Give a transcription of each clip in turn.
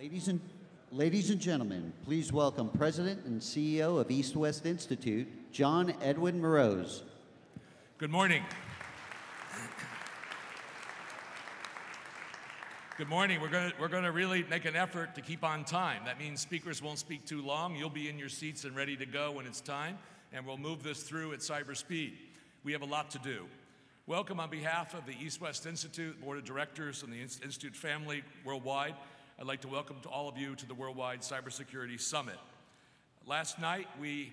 Ladies and gentlemen, please welcome President and CEO of East West Institute, John Edwin Moroz. Good morning. Good morning. We're going to really make an effort to keep on time. That means speakers won't speak too long. You'll be in your seats and ready to go when it's time, and we'll move this through at cyber speed. We have a lot to do. Welcome on behalf of the East West Institute, Board of Directors, and the Institute family worldwide. I'd like to welcome all of you to the Worldwide Cybersecurity Summit. Last night,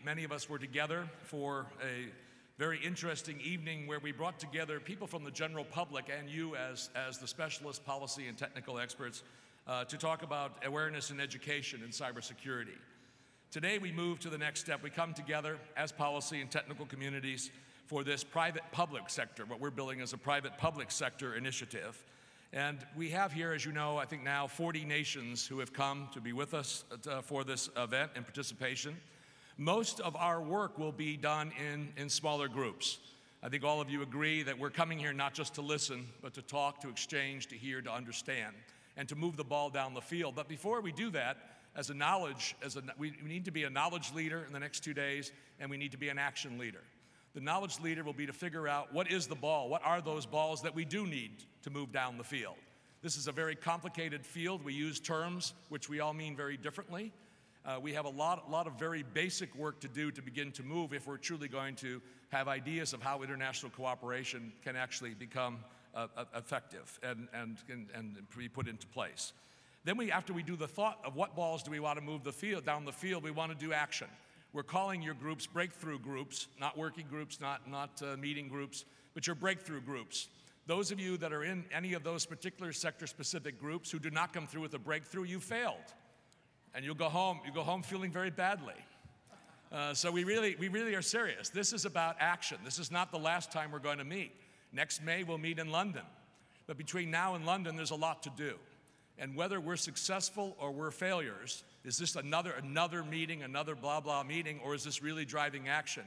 many of us were together for a very interesting evening where we brought together people from the general public and you as the specialist policy and technical experts to talk about awareness and education in cybersecurity. Today we move to the next step. We come together as policy and technical communities for this private-public sector, what we're building as a private-public sector initiative. And we have here, as you know, I think now 40 nations who have come to be with us for this event and participation. Most of our work will be done in smaller groups. I think all of you agree that we're coming here not just to listen, but to talk, to exchange, to hear, to understand, and to move the ball down the field. But before we do that, we need to be a knowledge leader in the next 2 days, and we need to be an action leader. The knowledge leader will be to figure out what is the ball, what are those balls that we do need to move down the field. This is a very complicated field. We use terms which we all mean very differently. We have a lot of very basic work to do to begin to move if we're truly going to have ideas of how international cooperation can actually become effective and be put into place. Then after we do the thought of what balls do we want to move down the field, we want to do action. We're calling your groups breakthrough groups, not working groups, not meeting groups, but your breakthrough groups. Those of you that are in any of those particular sector-specific groups who do not come through with a breakthrough, you failed. And you'll go home feeling very badly. So we really are serious. This is about action. This is not the last time we're going to meet. Next May, we'll meet in London. But between now and London, there's a lot to do. And whether we're successful or we're failures, is this another meeting, another blah, blah meeting, or is this really driving action,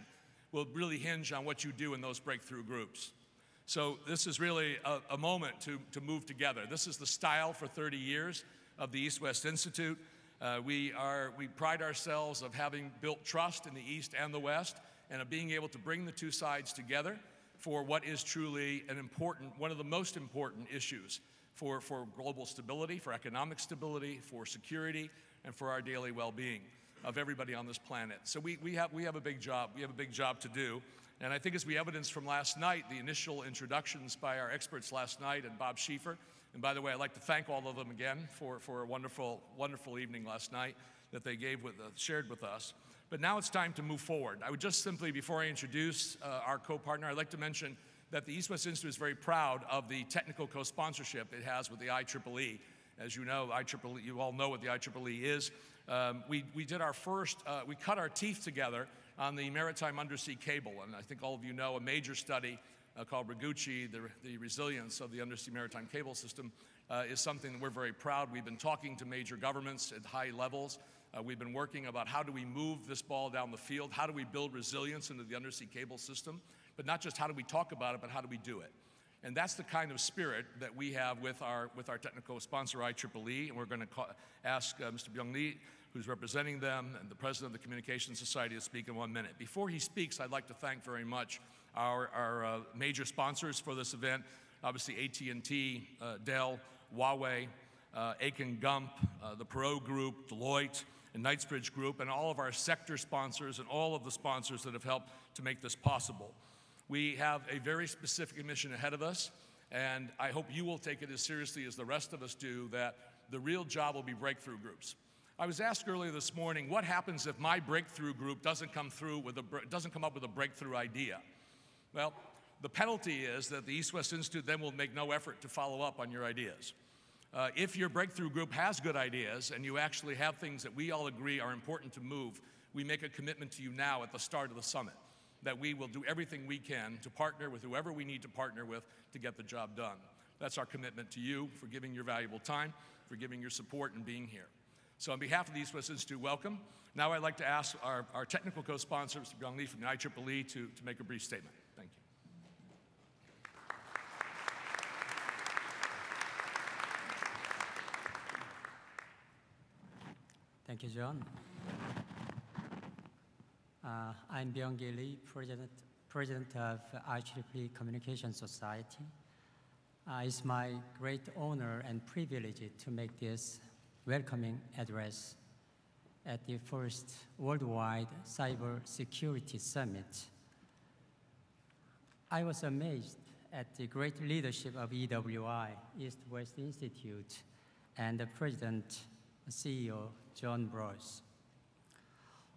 will really hinge on what you do in those breakthrough groups. So this is really a moment to move together. This is the style for 30 years of the East West Institute. We pride ourselves of having built trust in the East and the West, and of being able to bring the two sides together for what is truly one of the most important issues for global stability, for economic stability, for security, and for our daily well-being of everybody on this planet. So we have a big job. We have a big job to do. And I think as we evidenced from last night, the initial introductions by our experts last night and Bob Schieffer, and by the way, I'd like to thank all of them again for a wonderful, wonderful evening last night that they shared with us. But now it's time to move forward. I would just simply, before I introduce our co-partner, I'd like to mention that the East West Institute is very proud of the technical co-sponsorship it has with the IEEE. As you know, you all know what the IEEE is. We did our first, we cut our teeth together on the maritime undersea cable, and I think all of you know a major study called Ragucci, the resilience of the undersea maritime cable system, is something that we're very proud. We've been talking to major governments at high levels. We've been working about how do we move this ball down the field, how do we build resilience into the undersea cable system, but not just how do we talk about it, but how do we do it. And that's the kind of spirit that we have with our technical sponsor, IEEE, and we're going to ask Mr. Byung-Lee, who's representing them, and the president of the Communications Society, to speak in 1 minute. Before he speaks, I'd like to thank very much our major sponsors for this event, obviously AT&T, Dell, Huawei, Aiken Gump, the Perot Group, Deloitte, and Knightsbridge Group, and all of our sector sponsors and all of the sponsors that have helped to make this possible. We have a very specific mission ahead of us, and I hope you will take it as seriously as the rest of us do, that the real job will be breakthrough groups. I was asked earlier this morning, what happens if my breakthrough group doesn't come up with a breakthrough idea? Well, the penalty is that the East West Institute then will make no effort to follow up on your ideas. If your breakthrough group has good ideas and you actually have things that we all agree are important to move, we make a commitment to you now at the start of the summit that we will do everything we can to partner with whoever we need to partner with to get the job done. That's our commitment to you for giving your valuable time, for giving your support and being here. So on behalf of the East West Institute, welcome. Now I'd like to ask our technical co-sponsor, Mr. Byung-Lee from the IEEE, to make a brief statement. Thank you. Thank you, John. I'm Byung-Gi Lee, President of IEEE Communication Society. It's my great honor and privilege to make this welcoming address at the first Worldwide Cybersecurity Summit. I was amazed at the great leadership of EWI, East-West Institute, and the President, CEO, John Bros.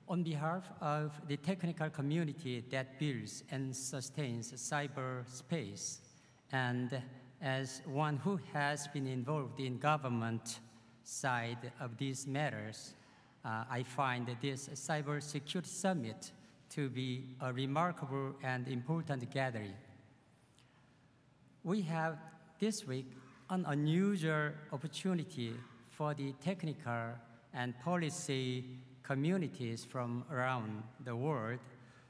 On behalf of the technical community that builds and sustains cyberspace, and as one who has been involved in government side of these matters, I find this Cybersecurity Summit to be a remarkable and important gathering. We have this week an unusual opportunity for the technical and policy communities from around the world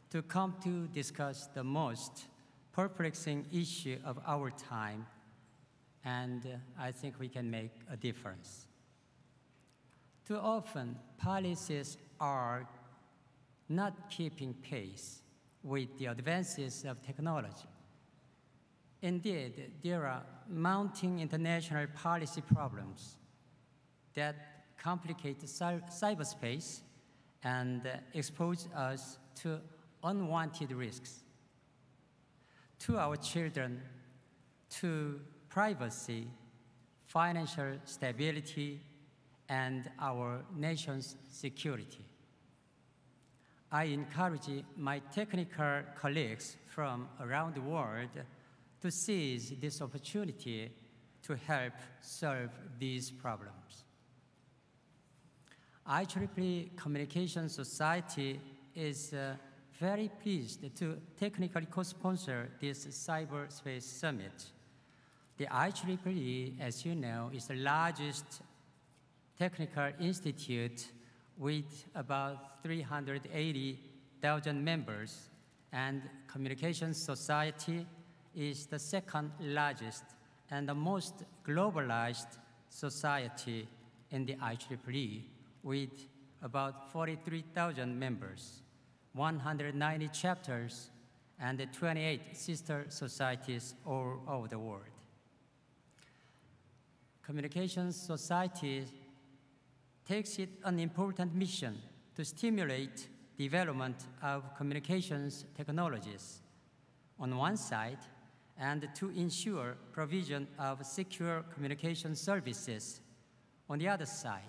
to come to discuss the most perplexing issue of our time, and I think we can make a difference. Too often, policies are not keeping pace with the advances of technology. Indeed, there are mounting international policy problems that complicate cyberspace and expose us to unwanted risks, to our children, to privacy, financial stability, and our nation's security. I encourage my technical colleagues from around the world to seize this opportunity to help solve these problems. IEEE Communication Society is very pleased to technically co-sponsor this Cyberspace Summit. The IEEE, as you know, is the largest technical institute with about 380,000 members, and Communication Society is the second largest and the most globalized society in the IEEE, with about 43,000 members, 190 chapters, and 28 sister societies all over the world. Communication Society takes it an important mission to stimulate development of communications technologies on one side, and to ensure provision of secure communication services on the other side.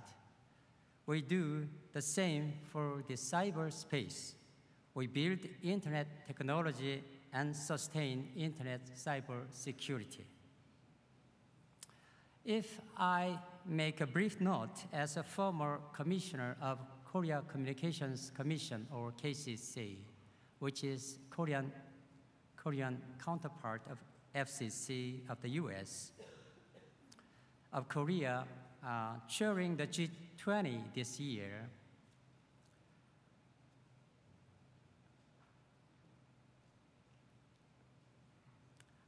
We do the same for the cyberspace. We build internet technology and sustain internet cybersecurity. If I make a brief note as a former commissioner of Korea Communications Commission, or KCC, which is Korean counterpart of FCC of the US, of Korea, chairing the G20 this year,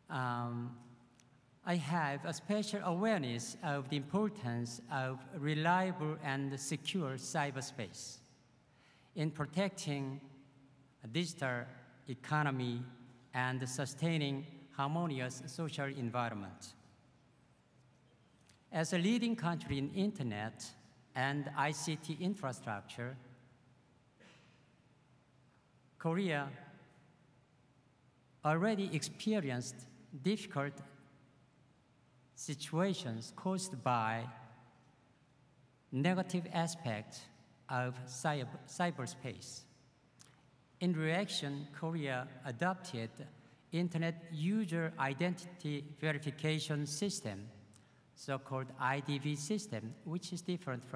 I have a special awareness of the importance of reliable and secure cyberspace in protecting a digital economy and sustaining harmonious social environment. As a leading country in internet and ICT infrastructure, Korea already experienced difficult situations caused by negative aspects of cyberspace. In reaction, Korea adopted Internet User Identity Verification System, so-called IDV system, which is different from